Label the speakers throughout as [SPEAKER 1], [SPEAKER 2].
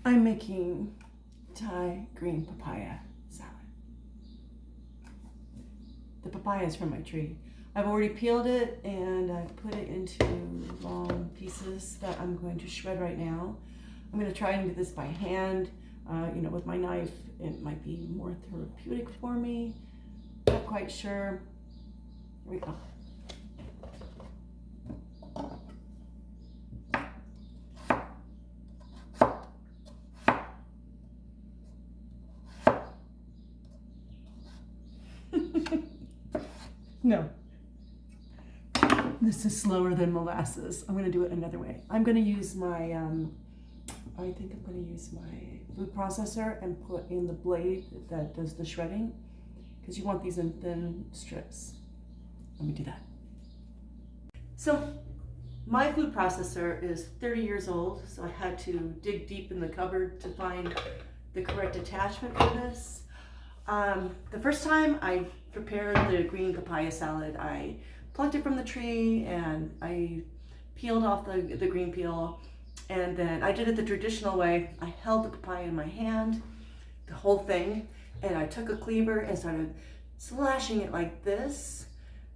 [SPEAKER 1] I'm making Thai green papaya salad. The papaya is from my tree. I've already peeled it and I put it into long pieces that I'm going to shred right now. I'm going to try and do this by hand. With my knife, it might be more therapeutic for me. Not quite sure. Here we go. No. This is slower than molasses. I'm going to do it another way. I'm going to use my, I think I'm going to use my food processor and put in the blade that does the shredding, because you want these in thin strips. Let me do that. So my food processor is 30 years old, so I had to dig deep in the cupboard to find the correct attachment for this. The first time I prepared the green papaya salad, I plucked it from the tree and I peeled off the green peel, and then I did it the traditional way. I held the papaya in my hand, the whole thing, and I took a cleaver and started slashing it like this.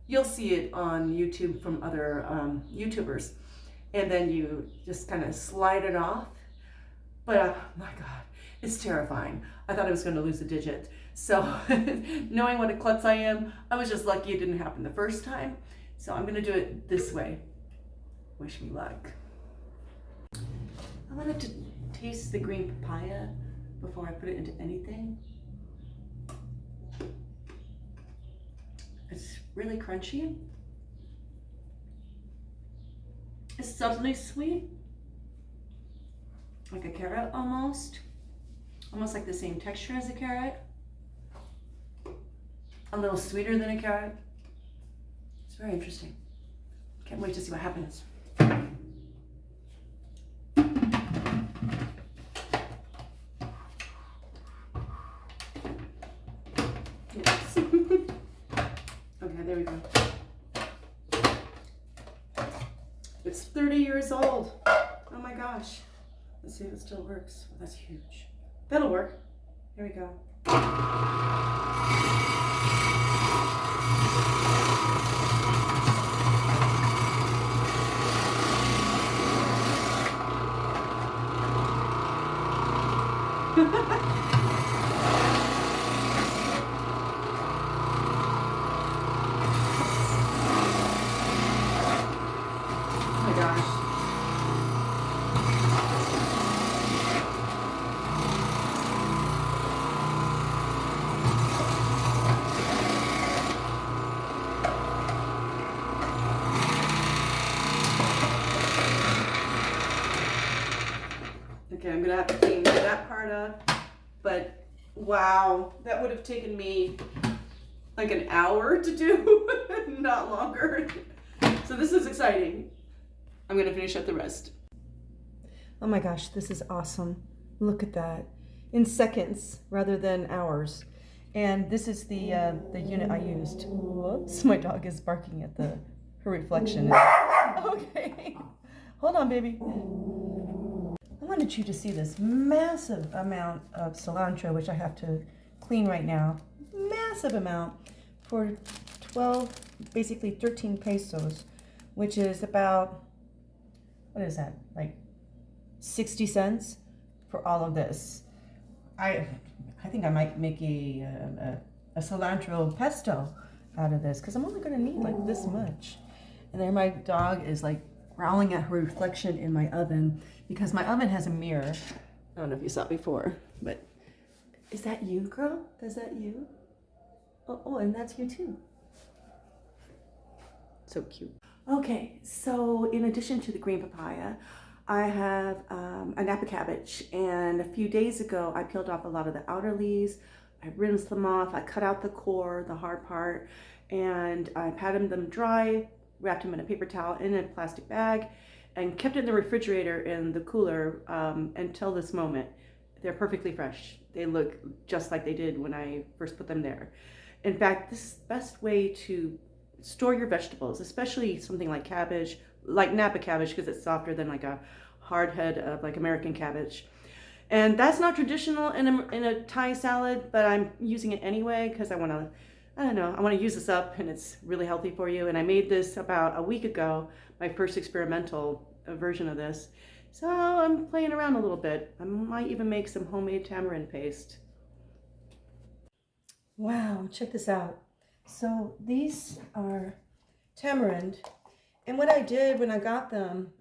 [SPEAKER 1] You'll see it on YouTube from other YouTubers. And then you just kind of slide it off. But my God, it's terrifying. I thought I was going to lose a digit. So knowing what a klutz I am, I was just lucky it didn't happen the first time. So I'm going to do it this way. Wish me luck. I wanted to taste the green papaya before I put it into anything. It's really crunchy. It's subtly sweet, like a carrot almost like the same texture as a carrot. A little sweeter than a carrot. It's very interesting. Can't wait to see what happens. Yes. Okay, there we go. It's 30 years old. Oh my gosh. Let's see if it still works. Oh, that's huge. That'll work. Here we go. Oh my gosh. Okay, I'm gonna have to clean that part up, but wow, that would have taken me like an hour to do, not longer. So this is exciting. I'm gonna finish up the rest. Oh my gosh, this is awesome. Look at that. In seconds rather than hours. And this is the unit I used. Whoops, my dog is barking at her reflection. Okay, hold on, baby. I wanted you to see this massive amount of cilantro, which I have to clean right now. Massive amount for basically 13 pesos, which is about, what is that, like 60 cents for all of this. I think I might make a cilantro pesto out of this, because I'm only going to need like this much. And there my dog is like growling at her reflection in my oven, because my oven has a mirror. I don't know if you saw it before, but is that you, girl? Is that you? Oh, and that's you too. So cute. Okay, so in addition to the green papaya, I have a Napa cabbage, and a few days ago I peeled off a lot of the outer leaves. I rinsed them off, I cut out the core, the hard part, and I patted them dry, wrapped them in a paper towel in a plastic bag, and kept it in the refrigerator in the cooler until this moment. They're perfectly fresh. They look just like they did when I first put them there. In fact, this is the best way to store your vegetables, especially something like cabbage, like Napa cabbage, because it's softer than like a hard head of like American cabbage. And that's not traditional in a Thai salad, but I'm using it anyway because I want to, I don't know, I want to use this up and it's really healthy for you. And I made this about a week ago, my first experimental version of this. So I'm playing around a little bit. I might even make some homemade tamarind paste. Wow, check this out. So these are tamarind. And what I did when I got them,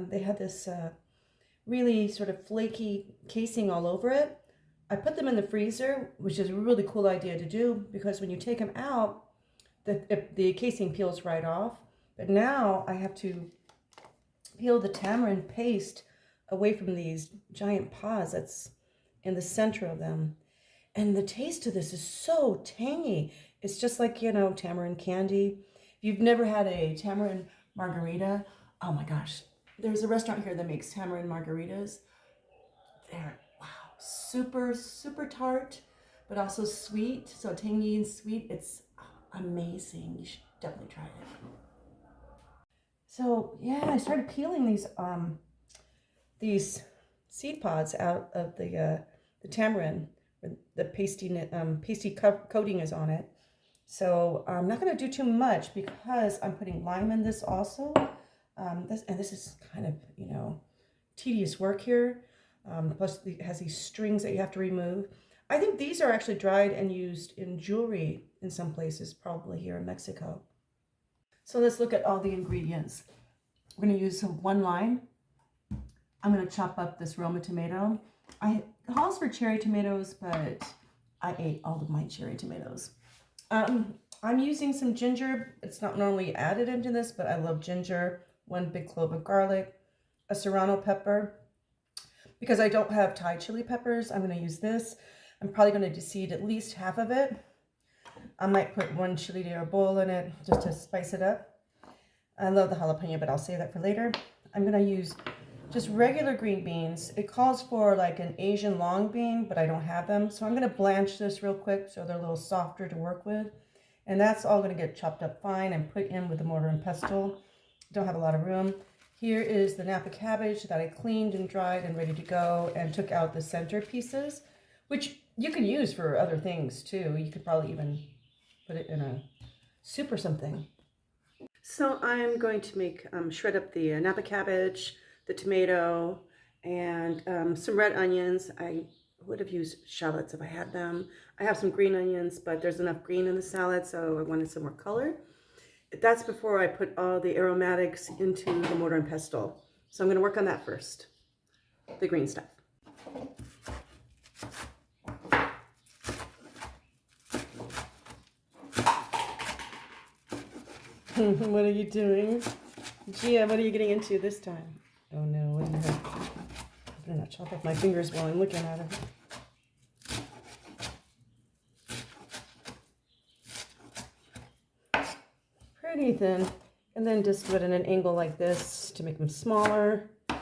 [SPEAKER 1] they had this really sort of flaky casing all over it. I put them in the freezer, which is a really cool idea to do because when you take them out, the casing peels right off. But now I have to peel the tamarind paste away from these giant pods that's in the center of them. And the taste of this is so tangy. It's just like, you know, tamarind candy. If you've never had a tamarind margarita, oh my gosh. There's a restaurant here that makes tamarind margaritas. They're, wow, super, super tart, but also sweet. So tangy and sweet. It's amazing. You should definitely try it. So yeah, I started peeling these seed pods out of the tamarind. The pasty coating is on it. So I'm not going to do too much because I'm putting lime in this also. This is kind of, you know, tedious work here. Plus it has these strings that you have to remove. I think these are actually dried and used in jewelry in some places, probably here in Mexico. So let's look at all the ingredients. We're going to use one lime. I'm going to chop up this Roma tomato. It calls for cherry tomatoes, but I ate all of my cherry tomatoes. I'm using some ginger. It's not normally added into this, but I love ginger. 1 big clove of garlic, a serrano pepper. Because I don't have Thai chili peppers, I'm going to use this. I'm probably going to deseed at least half of it. I might put 1 chili de arbol in it just to spice it up. I love the jalapeno, but I'll save that for later. I'm going to use just regular green beans. It calls for like an Asian long bean, but I don't have them. So I'm going to blanch this real quick so they're a little softer to work with. And that's all going to get chopped up fine and put in with the mortar and pestle. Don't have a lot of room. Here is the Napa cabbage that I cleaned and dried and ready to go and took out the center pieces, which you can use for other things too. You could probably even put it in a soup or something. So I'm going to shred up the Napa cabbage, the tomato, and some red onions. I would have used shallots if I had them. I have some green onions, but there's enough green in the salad, so I wanted some more color. That's before I put all the aromatics into the mortar and pestle. So I'm going to work on that first, the green stuff. What are you doing? Gia, what are you getting into this time? Oh no, what in the heck? I better not chop off my fingers while I'm looking at it. Pretty thin. And then just do it in an angle like this to make them smaller. I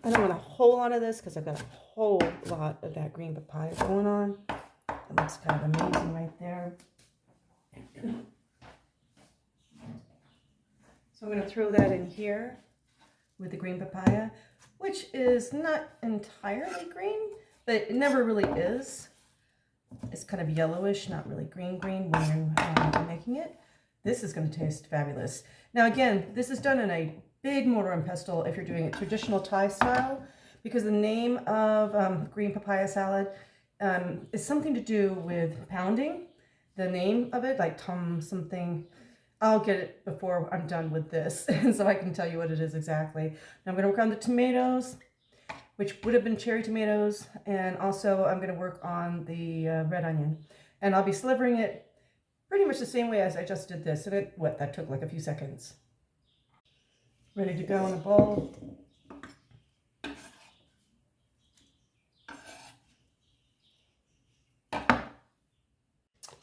[SPEAKER 1] don't want a whole lot of this because I've got a whole lot of that green papaya going on. That looks kind of amazing right there. So I'm going to throw that in here with the green papaya, which is not entirely green, but it never really is. It's kind of yellowish, not really green when you're making it. This is going to taste fabulous. Now again, this is done in a big mortar and pestle if you're doing it traditional Thai style, because the name of green papaya salad is something to do with pounding. The name of it, like Tom something. I'll get it before I'm done with this, so I can tell you what it is exactly. Now I'm going to work on the tomatoes, which would have been cherry tomatoes, and also I'm going to work on the red onion. And I'll be slivering it pretty much the same way as I just did this. And that took like a few seconds. Ready to go in a bowl.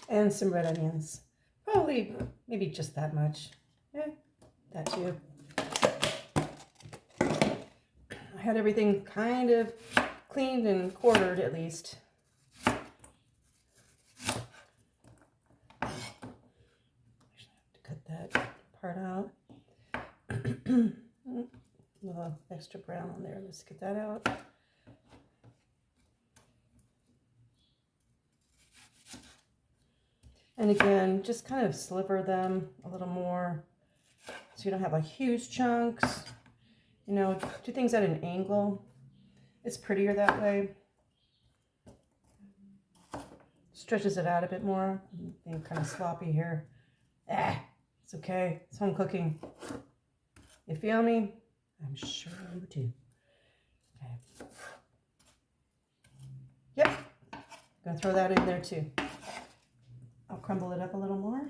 [SPEAKER 1] And some red onions. Probably, maybe just that much. That too. I had everything kind of cleaned and quartered at least. That part out. A little extra brown on there. Let's get that out. And again, just kind of sliver them a little more so you don't have like huge chunks. You know, do things at an angle. It's prettier that way. Stretches it out a bit more. Being kind of sloppy here. It's okay. It's home cooking. You feel me? I'm sure you do. Okay. Yep. Gonna throw that in there too. I'll crumble it up a little more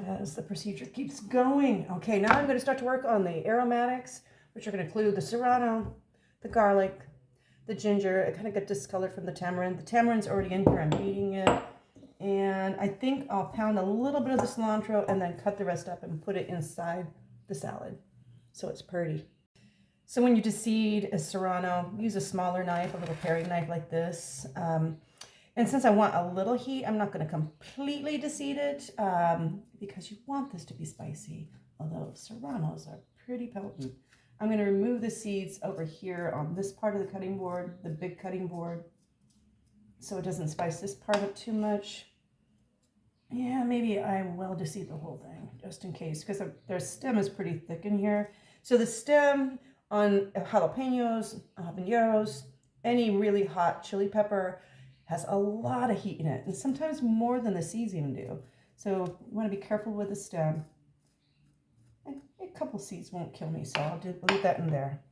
[SPEAKER 1] as the procedure keeps going. Okay, now I'm going to start to work on the aromatics, which are going to include the serrano, the garlic, the ginger. It kind of got discolored from the tamarind. The tamarind's already in here. I'm beating it. And I think I'll pound a little bit of the cilantro and then cut the rest up and put it inside the salad so it's pretty. So when you deseed a serrano, use a smaller knife, a little paring knife like this. And since I want a little heat, I'm not going to completely deseed it because you want this to be spicy, although serranos are pretty potent. I'm going to remove the seeds over here on this part of the cutting board, the big cutting board, so it doesn't spice this part up too much. Yeah, maybe I will deseed the whole thing just in case because their stem is pretty thick in here. So the stem on jalapenos, habaneros, any really hot chili pepper has a lot of heat in it, and sometimes more than the seeds even do. So you want to be careful with the stem. A couple seeds won't kill me, so I'll leave that in there.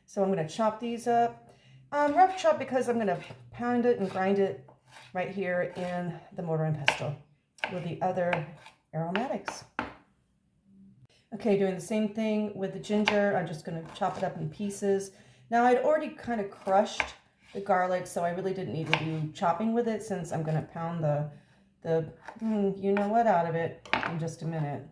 [SPEAKER 1] So I'm going to chop these up. Rough chop because I'm going to pound it and grind it right here in the mortar and pestle with the other aromatics. Okay, doing the same thing with the ginger. I'm just going to chop it up in pieces. Now I'd already kind of crushed the garlic, so I really didn't need to do chopping with it since I'm going to pound the you know what out of it in just a minute.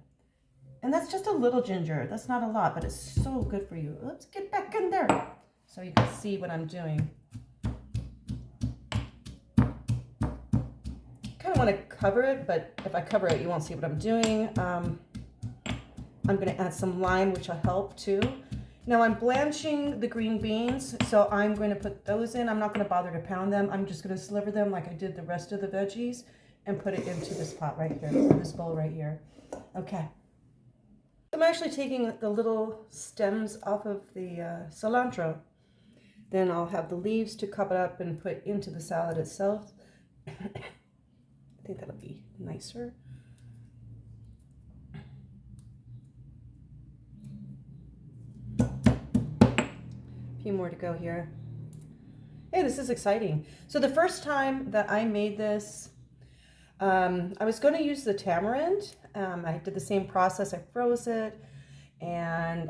[SPEAKER 1] And that's just a little ginger. That's not a lot, but it's so good for you. Let's get back in there so you can see what I'm doing. Kind of want to cover it, but if I cover it, you won't see what I'm doing. I'm going to add some lime, which will help too. Now I'm blanching the green beans, so I'm going to put those in. I'm not going to bother to pound them. I'm just going to sliver them like I did the rest of the veggies and put it into this pot right here, or this bowl right here. Okay. I'm actually taking the little stems off of the cilantro. Then I'll have the leaves to cup it up and put into the salad itself. I think that'll be nicer. Few more to go here. Hey, this is exciting. So the first time that I made this, I was going to use the tamarind. I did the same process. I froze it, and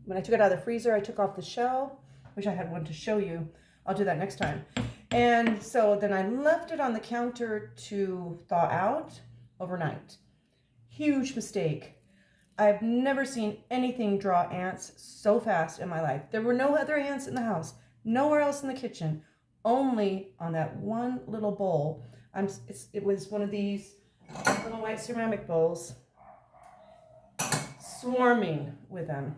[SPEAKER 1] when I took it out of the freezer, I took off the shell. Wish I had one to show you. I'll do that next time. And so then I left it on the counter to thaw out overnight. Huge mistake. I've never seen anything draw ants so fast in my life. There were no other ants in the house, nowhere else in the kitchen, only on that one little bowl. It was one of these little white ceramic bowls, swarming with them.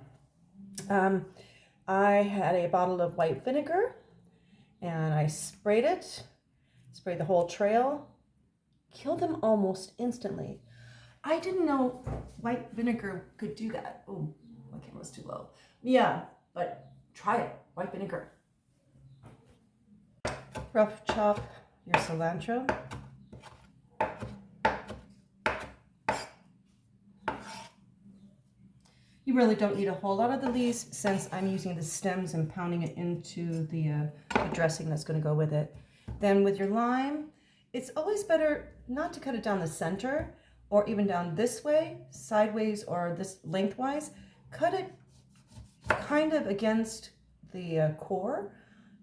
[SPEAKER 1] I had a bottle of white vinegar, and I sprayed the whole trail, killed them almost instantly. I didn't know white vinegar could do that. Oh, my camera's too low. Yeah, but try it, white vinegar. Rough chop your cilantro. You really don't need a whole lot of the leaves since I'm using the stems and pounding it into the dressing that's going to go with it. Then with your lime, it's always better not to cut it down the center or even down this way, sideways, or this lengthwise. Cut it kind of against the core,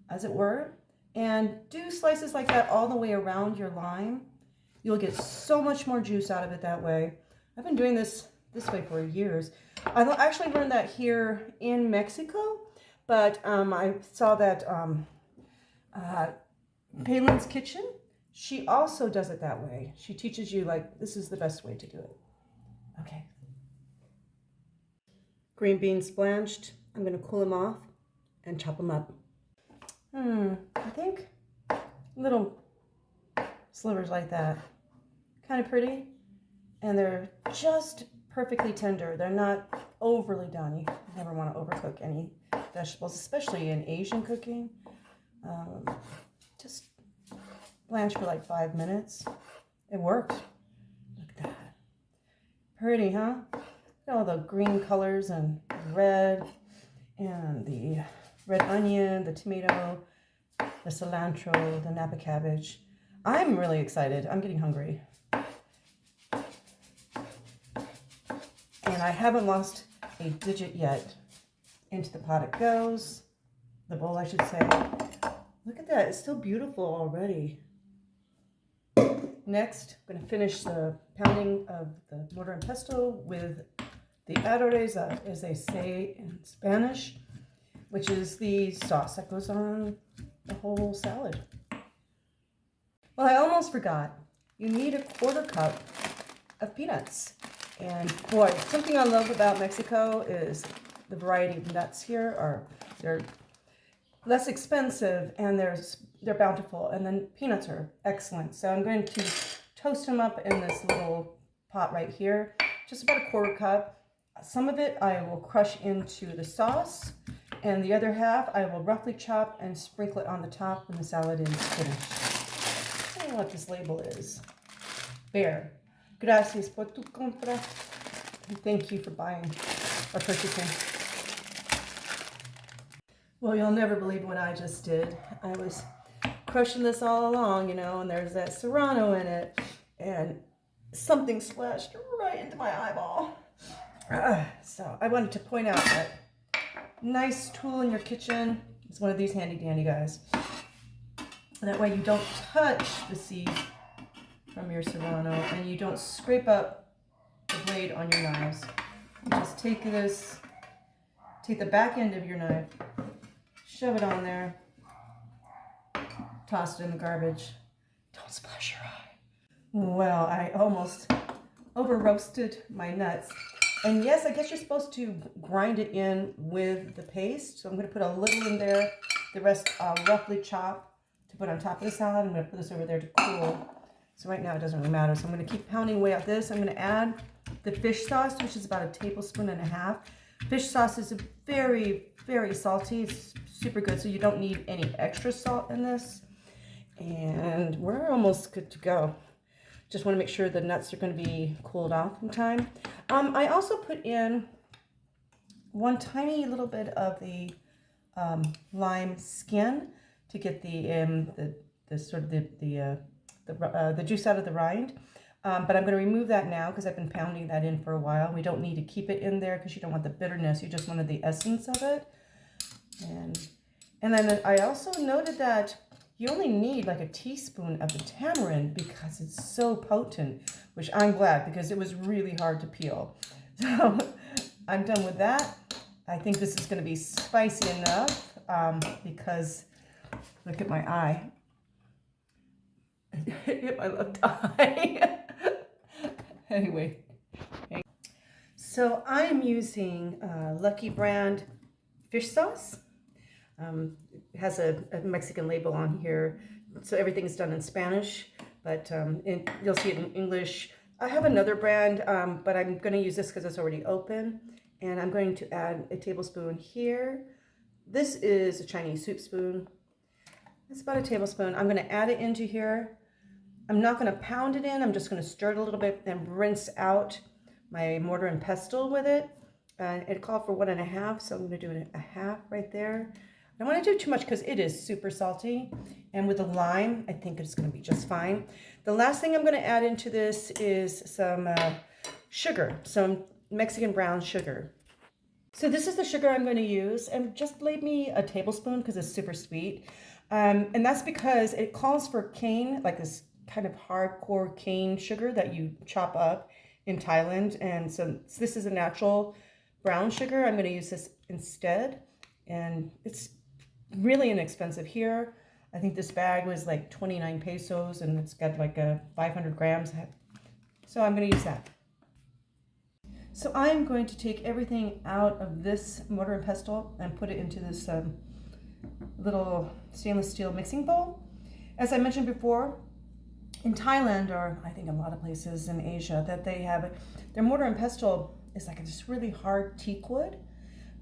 [SPEAKER 1] as it were, and do slices like that all the way around your lime. You'll get so much more juice out of it that way. I've been doing this way for years. I actually learned that here in Mexico, but I saw that Pailin's Kitchen, she also does it that way. She teaches you, like, this is the best way to do it. Okay. Green beans blanched. I'm going to cool them off and chop them up. I think a little
[SPEAKER 2] slivers like that. Kind of pretty. And they're just perfectly tender. They're not overly done. You never want to overcook any vegetables, especially in Asian cooking. Just blanch for like 5 minutes. It worked. Look at that. Pretty, huh? Look at all the green colors and red, and the red onion, the tomato, the cilantro, the Napa cabbage. I'm really excited. I'm getting hungry. And I haven't lost a digit yet. Into the pot it goes. The bowl, I should say. Look at that. It's still beautiful already. Next, I'm going to finish the pounding of the mortar and pestle with the adereza, as they say in Spanish, which is the sauce that goes on the whole salad. Well, I almost forgot. You need a 1/4 cup of peanuts. And boy, something I love about Mexico is the variety of nuts here. They're less expensive and they're bountiful, and then peanuts are excellent. So I'm going to toast them up in this little pot right here, just about a 1/4 cup. Some of it I will crush into the sauce, and the other half I will roughly chop and sprinkle it on the top when the salad is finished. I don't know what this label is. Bear. Gracias por tu compra. Thank you for buying or purchasing. Well, you'll never believe what I just did. I was crushing this all along, you know, and there's that serrano in it, and something splashed right into my eyeball. So I wanted to point out that nice tool in your kitchen is one of these handy dandy guys. That way you don't touch the seed from your serrano, and you don't scrape up the blade on your knives. You just take the back end of your knife, shove it on there, toss it in the garbage. Don't splash your eye. Well, I almost over roasted my nuts. And yes, I guess you're supposed to grind it in with the paste. So I'm going to put a little in there. The rest I'll roughly chop to put on top of the salad. I'm going to put this over there to cool. So right now it doesn't really matter. So I'm going to keep pounding away at this. I'm going to add the fish sauce, which is about 1.5 tablespoons. Fish sauce is very, very salty. It's super good. So you don't need any extra salt in this. And we're almost good to go. Just want to make sure the nuts are going to be cooled off in time. I also put in one tiny little bit of the lime skin to get the juice out of the rind. But I'm going to remove that now because I've been pounding that in for a while. We don't need to keep it in there because you don't want the bitterness. You just wanted the essence of it. And then I also noted that you only need like 1 teaspoon of the tamarind because it's so potent, which I'm glad because it was really hard to peel. So I'm done with that. I think this is going to be spicy enough because look at my eye. Hit my left eye. Anyway. So I am using Lucky brand fish sauce. It has a Mexican label on here, so everything's done in Spanish, but you'll see it in English. I have another brand, but I'm going to use this because it's already open, and I'm going to add 1 tablespoon here. This is a Chinese soup spoon. It's about 1 tablespoon. I'm going to add it into here. I'm not going to pound it in. I'm just going to stir it a little bit and rinse out my mortar and pestle with it. It called for 1.5, so I'm going to do it 1/2 right there. I don't want to do too much because it is super salty. And with the lime, I think it's going to be just fine. The last thing I'm going to add into this is some sugar, some Mexican brown sugar. So this is the sugar I'm going to use, and just leave me 1 tablespoon because it's super sweet. And that's because it calls for cane, like this kind of hardcore cane sugar that you chop up in Thailand. And so this is a natural brown sugar. I'm going to use this instead. And it's really inexpensive here. I think this bag was like 29 pesos and it's got like 500 grams. So I'm going to use that. So I'm going to take everything out of this mortar and pestle and put it into this little stainless steel mixing bowl. As I mentioned before, in Thailand, or I think a lot of places in Asia, that they have their mortar and pestle is like this really hard teak wood,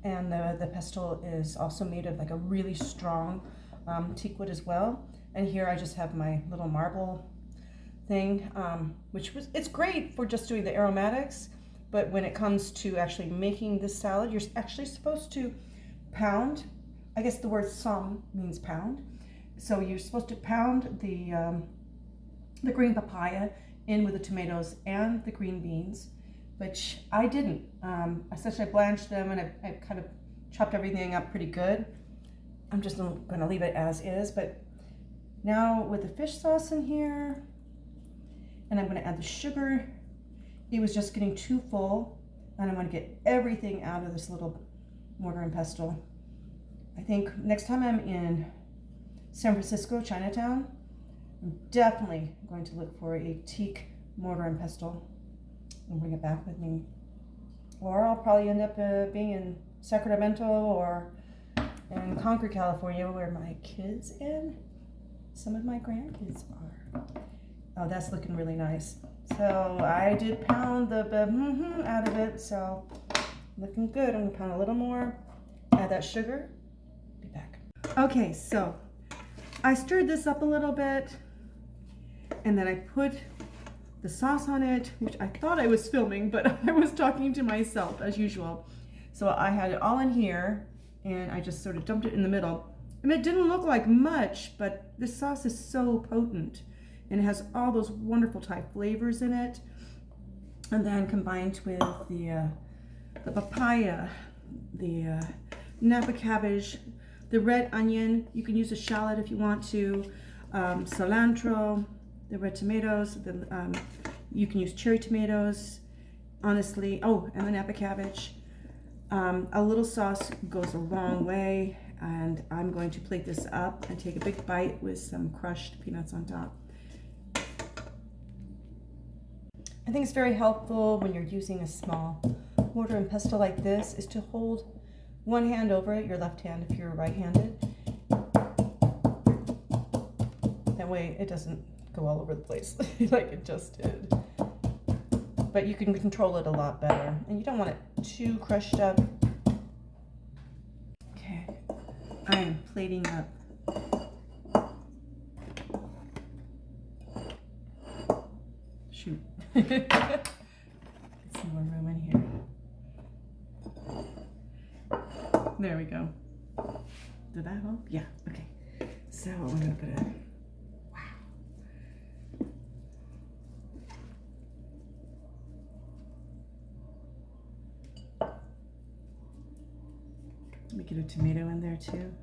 [SPEAKER 2] and the pestle is also made of like a really strong teak wood as well. And here I just have my little marble thing, it's great for just doing the aromatics, but when it comes to actually making this salad, you're actually supposed to pound. I guess the word som means pound. So you're supposed to pound the green papaya in with the tomatoes and the green beans, which I didn't. Essentially I blanched them and I kind of chopped everything up pretty good. I'm just going to leave it as is, but now with the fish sauce in here, and I'm going to add the sugar. It was just getting too full, and I want to get everything out of this little mortar and pestle. I think next time I'm in San Francisco, Chinatown, I'm definitely going to look for a teak mortar and pestle and bring it back with me. Or I'll probably end up being in Sacramento or in Concord, California, where my kids and some of my grandkids are. Oh, that's looking really nice. So I did pound the out of it, so looking good. I'm gonna pound a little more, add that sugar, be back. Okay, so I stirred this up a little bit, and then I put the sauce on it, which I thought I was filming, but I was talking to myself as usual. So I had it all in here, and I just sort of dumped it in the middle. And it didn't look like much, but this sauce is so potent, and it has all those wonderful Thai flavors in it. And then combined with the papaya, the Napa cabbage, the red onion, you can use a shallot if you want to, cilantro, the red tomatoes, you can use cherry tomatoes, honestly, oh, and the Napa cabbage. A little sauce goes a long way, and I'm going to plate this up and take a big bite with some crushed peanuts on top. I think it's very helpful when you're using a small mortar and pestle like this is to hold one hand over it, your left hand if you're right-handed. That way it doesn't go all over the place like it just did. But you can control it a lot better, and you don't want it too crushed up. Okay, I am plating up. Shoot. Get some more room in here. There we go. Did that help? Yeah, okay. So I'm gonna put it. Let me get a tomato in there too.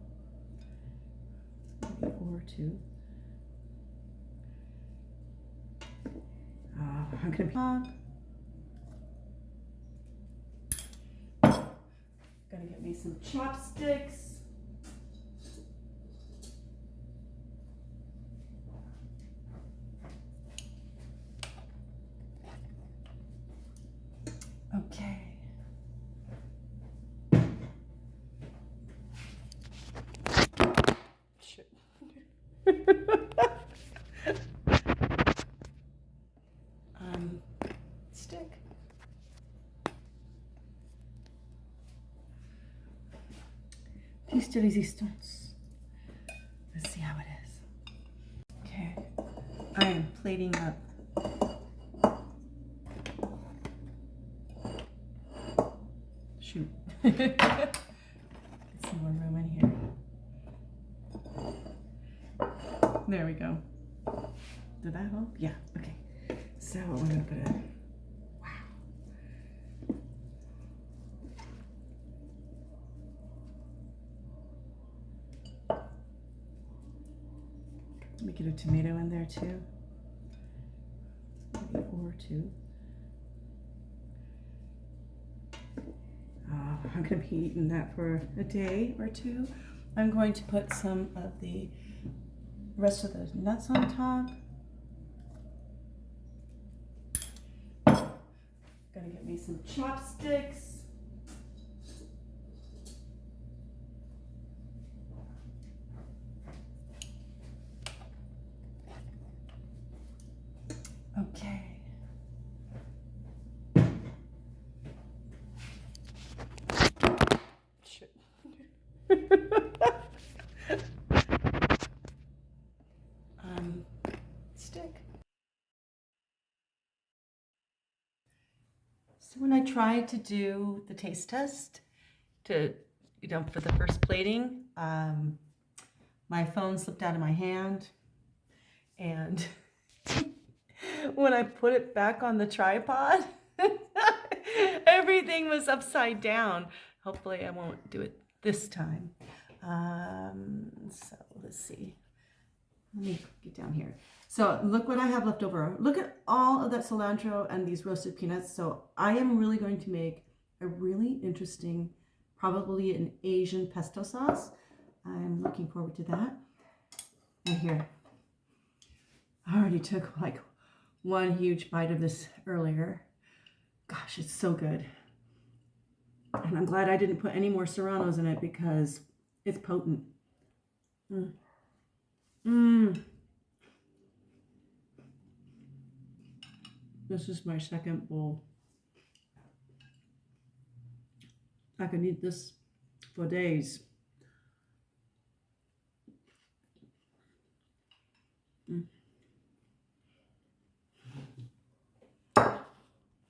[SPEAKER 2] Maybe or two. I'm gonna get me some chopsticks. Okay. Shit. Stick. Piece de resistance. Let's see how it is. Okay. I am plating up. Shoot. Get some more room in here. There we go. Did that help? Yeah, okay. So I'm gonna put it. Let me get a tomato in there too. Maybe or two. I'm going to be eating that for a day or two. I'm going to put some of the rest of those nuts on top. Gonna get me some chopsticks. Stick. So when I tried to do the taste test to, for the first plating, my phone slipped out of my hand, and when I put it back on the tripod, everything was upside down. Hopefully I won't do it this time. So let's see. Let me get down here. So look what I have left over. Look at all of that cilantro and these roasted peanuts. So I am really going to make a really interesting, probably an Asian pesto sauce. I'm looking forward to that. And here, I already took like one huge bite of this earlier. Gosh, it's so good. And I'm glad I didn't put any more serranos in it because it's potent. This is my second bowl. I could eat this for days.